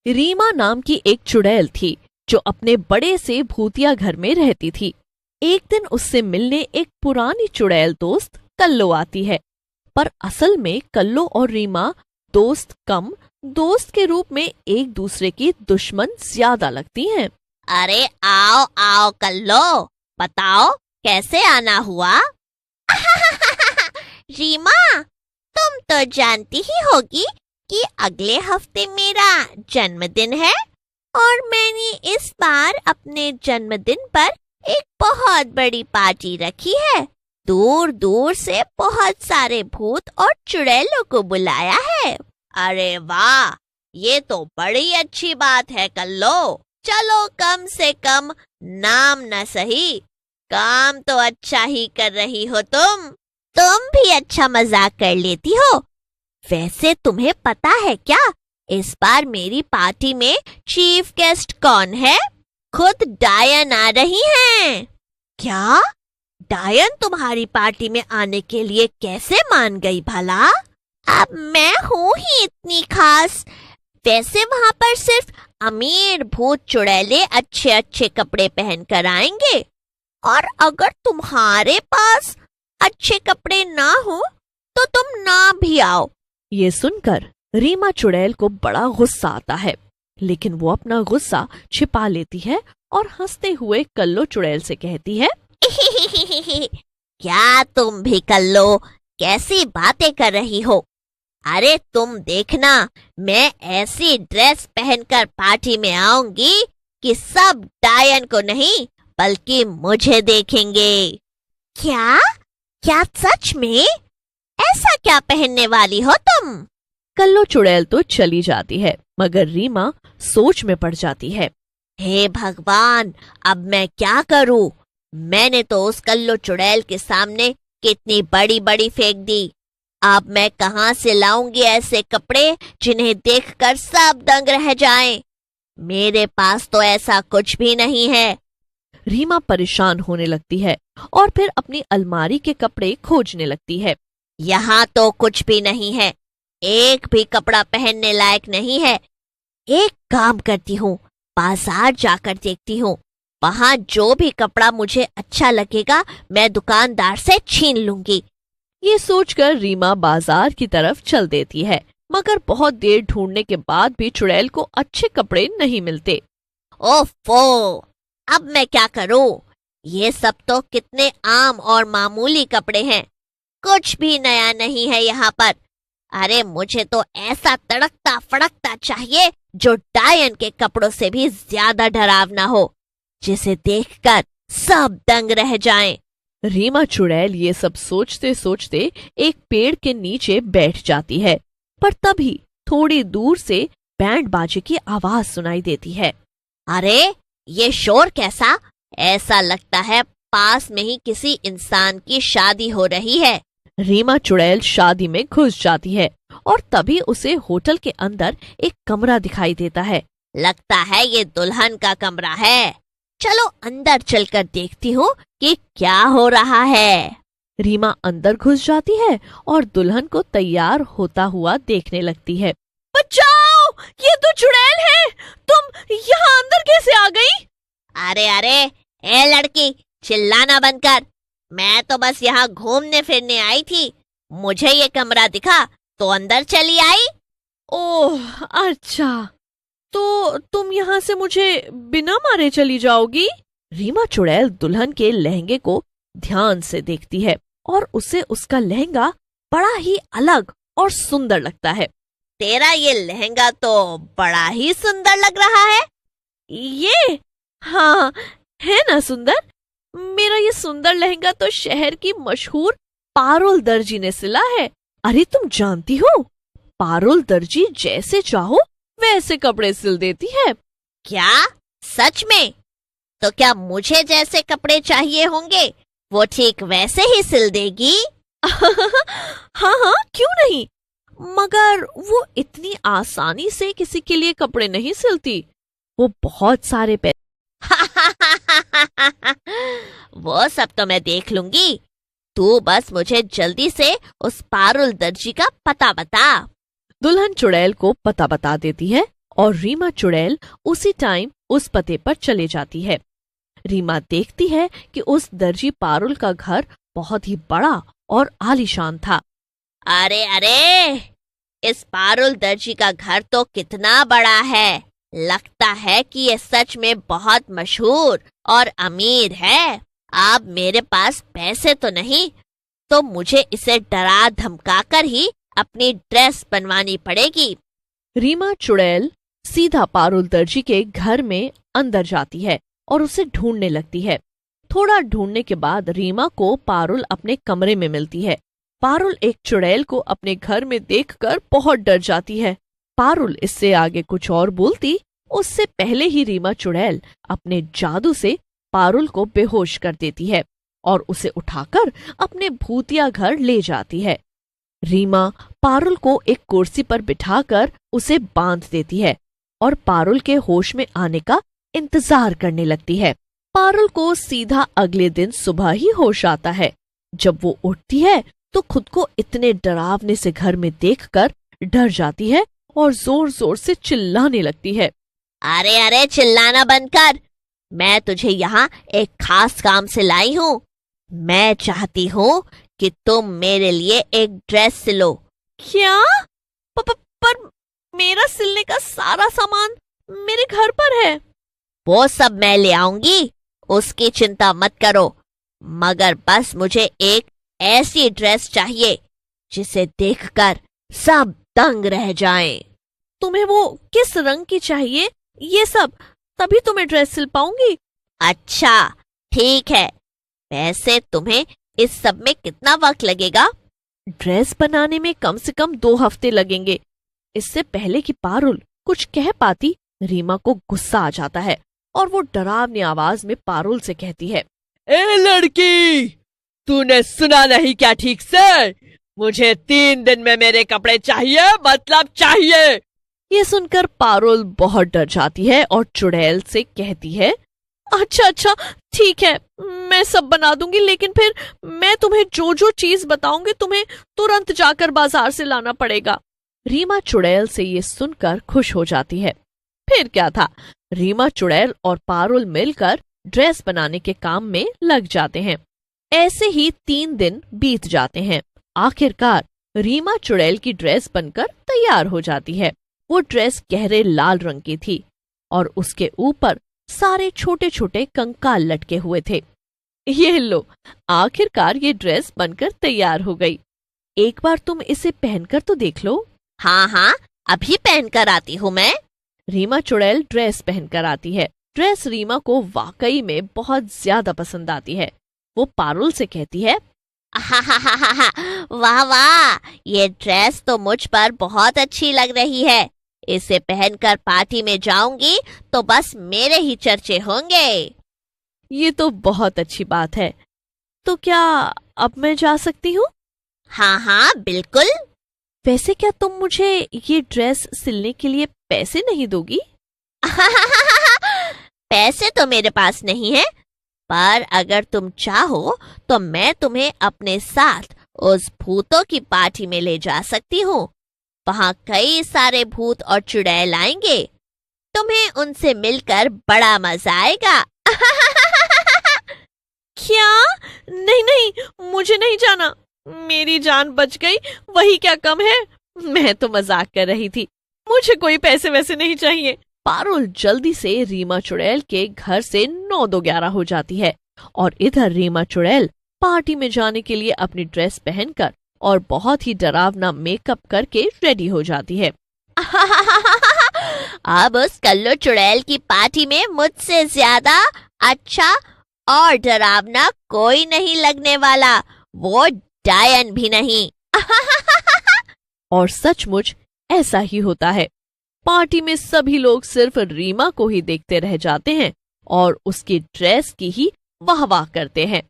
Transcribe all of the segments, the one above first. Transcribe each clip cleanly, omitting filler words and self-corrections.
रीमा नाम की एक चुड़ैल थी जो अपने बड़े से भूतिया घर में रहती थी। एक दिन उससे मिलने एक पुरानी चुड़ैल दोस्त कल्लो आती है, पर असल में कल्लो और रीमा दोस्त कम दोस्त के रूप में एक दूसरे की दुश्मन ज्यादा लगती हैं। अरे आओ आओ कल्लो, बताओ कैसे आना हुआ? रीमा, तुम तो जानती ही होगी कि अगले हफ्ते मेरा जन्मदिन है और मैंने इस बार अपने जन्मदिन पर एक बहुत बड़ी पार्टी रखी है। दूर दूर से बहुत सारे भूत और चुड़ैलों को बुलाया है। अरे वाह, ये तो बड़ी अच्छी बात है कल्लो। चलो कम से कम नाम न सही, काम तो अच्छा ही कर रही हो तुम भी अच्छा मजाक कर लेती हो। वैसे तुम्हें पता है क्या, इस बार मेरी पार्टी में चीफ गेस्ट कौन है? खुद डायन आ रही हैं। क्या? डायन तुम्हारी पार्टी में आने के लिए कैसे मान गई भला? अब मैं हूँ ही इतनी खास। वैसे वहां पर सिर्फ अमीर भूत चुड़ैले अच्छे अच्छे कपड़े पहन कर आएंगे, और अगर तुम्हारे पास अच्छे कपड़े ना हो तो तुम ना भी आओ। ये सुनकर रीमा चुड़ैल को बड़ा गुस्सा आता है, लेकिन वो अपना गुस्सा छिपा लेती है और हंसते हुए कल्लो चुड़ैल से कहती है, क्या तुम भी कल्लो कैसी बातें कर रही हो? अरे तुम देखना, मैं ऐसी ड्रेस पहनकर पार्टी में आऊंगी कि सब डायन को नहीं बल्कि मुझे देखेंगे। क्या? क्या सच में? ऐसा क्या पहनने वाली हो तुम? कल्लो चुड़ैल तो चली जाती है, मगर रीमा सोच में पड़ जाती है। हे भगवान, अब मैं क्या करूं? मैंने तो उस कल्लो चुड़ैल के सामने कितनी बड़ी बड़ी फेंक दी। अब मैं कहां से लाऊंगी ऐसे कपड़े जिन्हें देखकर सब दंग रह जाएं? मेरे पास तो ऐसा कुछ भी नहीं है। रीमा परेशान होने लगती है और फिर अपनी अलमारी के कपड़े खोजने लगती है। यहाँ तो कुछ भी नहीं है, एक भी कपड़ा पहनने लायक नहीं है। एक काम करती हूँ, बाजार जाकर देखती हूँ, वहां जो भी कपड़ा मुझे अच्छा लगेगा मैं दुकानदार से छीन लूंगी। ये सोचकर रीमा बाजार की तरफ चल देती है, मगर बहुत देर ढूंढने के बाद भी चुड़ैल को अच्छे कपड़े नहीं मिलते। ओफो, अब मैं क्या करूं? ये सब तो कितने आम और मामूली कपड़े हैं, कुछ भी नया नहीं है यहाँ पर। अरे मुझे तो ऐसा तड़कता फड़कता चाहिए जो डायन के कपड़ों से भी ज्यादा डरावना हो, जिसे देखकर सब दंग रह जाएं। रीमा चुड़ैल ये सब सोचते सोचते एक पेड़ के नीचे बैठ जाती है, पर तभी थोड़ी दूर से बैंड बाजे की आवाज सुनाई देती है। अरे ये शोर कैसा? ऐसा लगता है पास में ही किसी इंसान की शादी हो रही है। रीमा चुड़ैल शादी में घुस जाती है और तभी उसे होटल के अंदर एक कमरा दिखाई देता है। लगता है ये दुल्हन का कमरा है। चलो अंदर चलकर देखती हूँ कि क्या हो रहा है। रीमा अंदर घुस जाती है और दुल्हन को तैयार होता हुआ देखने लगती है। बचाओ, ये तो चुड़ैल है, तुम यहाँ अंदर कैसे आ गई? अरे अरे, ए लड़की, चिल्लाना बंद कर। मैं तो बस यहाँ घूमने फिरने आई थी, मुझे ये कमरा दिखा तो अंदर चली आई। ओह अच्छा, तो तुम यहाँ से मुझे बिना मारे चली जाओगी? रीमा चुड़ैल दुल्हन के लहंगे को ध्यान से देखती है और उसे उसका लहंगा बड़ा ही अलग और सुंदर लगता है। तेरा ये लहंगा तो बड़ा ही सुंदर लग रहा है। ये? हाँ, है ना सुंदर? मेरा ये सुंदर लहंगा तो शहर की मशहूर पारुल दर्जी ने सिला है। अरे तुम जानती हो, पारुल दर्जी जैसे चाहो वैसे कपड़े सिल देती है। क्या? सच में? तो क्या मुझे जैसे कपड़े चाहिए होंगे वो ठीक वैसे ही सिल देगी? हाँ हाँ, क्यों नहीं, मगर वो इतनी आसानी से किसी के लिए कपड़े नहीं सिलती, वो बहुत सारे पैसे। वो सब तो मैं देख लूंगी, तू बस मुझे जल्दी से उस पारुल दर्जी का पता बता। दुल्हन चुड़ैल को पता बता देती है और रीमा चुड़ैल उसी टाइम उस पते पर चले जाती है। रीमा देखती है कि उस दर्जी पारुल का घर बहुत ही बड़ा और आलीशान था। अरे अरे, इस पारुल दर्जी का घर तो कितना बड़ा है। लगता है कि ये सच में बहुत मशहूर और अमीर है। अब मेरे पास पैसे तो नहीं, तो मुझे इसे डरा धमकाकर ही अपनी ड्रेस बनवानी पड़ेगी। रीमा चुड़ैल सीधा पारुल दर्जी के घर में अंदर जाती है और उसे ढूंढने लगती है। थोड़ा ढूंढने के बाद रीमा को पारुल अपने कमरे में मिलती है। पारुल एक चुड़ैल को अपने घर में देखकर बहुत डर जाती है। पारुल इससे आगे कुछ और बोलती उससे पहले ही रीमा चुड़ैल अपने जादू से पारुल को बेहोश कर देती है और उसे उठाकर अपने भूतिया घर ले जाती है। रीमा पारुल को एक कुर्सी पर बिठाकर उसे बांध देती है और पारुल के होश में आने का इंतजार करने लगती है। पारुल को सीधा अगले दिन सुबह ही होश आता है। जब वो उठती है तो खुद को इतने डरावने से घर में देखकर डर जाती है और जोर जोर से चिल्लाने लगती है। अरे अरे, चिल्लाना बंद कर। मैं तुझे यहाँ एक खास काम से लाई हूँ। मैं चाहती हूँ कि तुम मेरे लिए एक ड्रेस सिलो। क्या? पर मेरा सिलने का सारा सामान मेरे घर पर है। वो सब मैं ले आऊंगी, उसकी चिंता मत करो। मगर बस मुझे एक ऐसी ड्रेस चाहिए जिसे देखकर सब दंग रह जाएं। तुम्हें वो किस रंग की चाहिए ये सब, तभी तुम्हें ड्रेस सिल पाऊंगी। अच्छा ठीक है, वैसे तुम्हें इस सब में कितना वक्त लगेगा? ड्रेस बनाने में कम से कम 2 हफ्ते लगेंगे। इससे पहले कि पारुल कुछ कह पाती, रीमा को गुस्सा आ जाता है और वो डरावनी आवाज में पारुल से कहती है, ए लड़की, तूने सुना नहीं क्या ठीक से? मुझे 3 दिन में मेरे कपड़े चाहिए, मतलब चाहिए। ये सुनकर पारुल बहुत डर जाती है और चुड़ैल से कहती है, अच्छा ठीक है, मैं सब बना दूंगी, लेकिन फिर मैं तुम्हें जो जो चीज बताऊंगी तुम्हें तुरंत जाकर बाजार से लाना पड़ेगा। रीमा चुड़ैल से ये सुनकर खुश हो जाती है। फिर क्या था, रीमा चुड़ैल और पारुल मिलकर ड्रेस बनाने के काम में लग जाते हैं। ऐसे ही 3 दिन बीत जाते हैं। आखिरकार रीमा चुड़ैल की ड्रेस बनकर तैयार हो जाती है। वो ड्रेस गहरे लाल रंग की थी और उसके ऊपर सारे छोटे छोटे कंकाल लटके हुए थे। ये लो, आखिरकार ये ड्रेस बनकर तैयार हो गई। एक बार तुम इसे पहनकर तो देख लो। हाँ, अभी पहनकर आती हूँ मैं। रीमा चुड़ैल ड्रेस पहनकर आती है। ड्रेस रीमा को वाकई में बहुत ज्यादा पसंद आती है। वो पारुल से कहती है, वाह वाह, ये ड्रेस तो मुझ पर बहुत अच्छी लग रही है। इसे पहनकर पार्टी में जाऊंगी तो बस मेरे ही चर्चे होंगे। ये तो बहुत अच्छी बात है। तो क्या अब मैं जा सकती हूँ? हाँ बिल्कुल। वैसे क्या तुम मुझे ये ड्रेस सिलने के लिए पैसे नहीं दोगी? पैसे तो मेरे पास नहीं है, पर अगर तुम चाहो तो मैं तुम्हें अपने साथ उस भूतों की पार्टी में ले जा सकती हूँ। वहाँ कई सारे भूत और चुड़ैल आएंगे। तुम्हें उनसे मिलकर बड़ा मजा आएगा। क्या? नहीं, मुझे नहीं जाना। मेरी जान बच गई, वही क्या कम है। मैं तो मजाक कर रही थी, मुझे कोई पैसे वैसे नहीं चाहिए। पारुल जल्दी से रीमा चुड़ैल के घर से 9-2-11 हो जाती है और इधर रीमा चुड़ैल पार्टी में जाने के लिए अपनी ड्रेस पहनकर और बहुत ही डरावना मेकअप करके रेडी हो जाती है। अब उस कल्लू चुड़ैल की पार्टी में मुझसे ज्यादा अच्छा और डरावना कोई नहीं लगने वाला, वो डायन भी नहीं। और सचमुच ऐसा ही होता है। पार्टी में सभी लोग सिर्फ रीमा को ही देखते रह जाते हैं और उसकी ड्रेस की ही वाह करते हैं।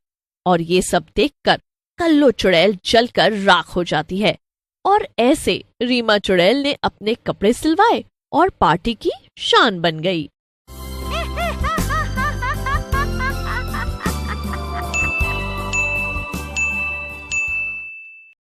और ये सब देखकर कल्लू चुड़ैल जलकर राख हो जाती है। और ऐसे रीमा चुड़ैल ने अपने कपड़े सिलवाए और पार्टी की शान बन गई।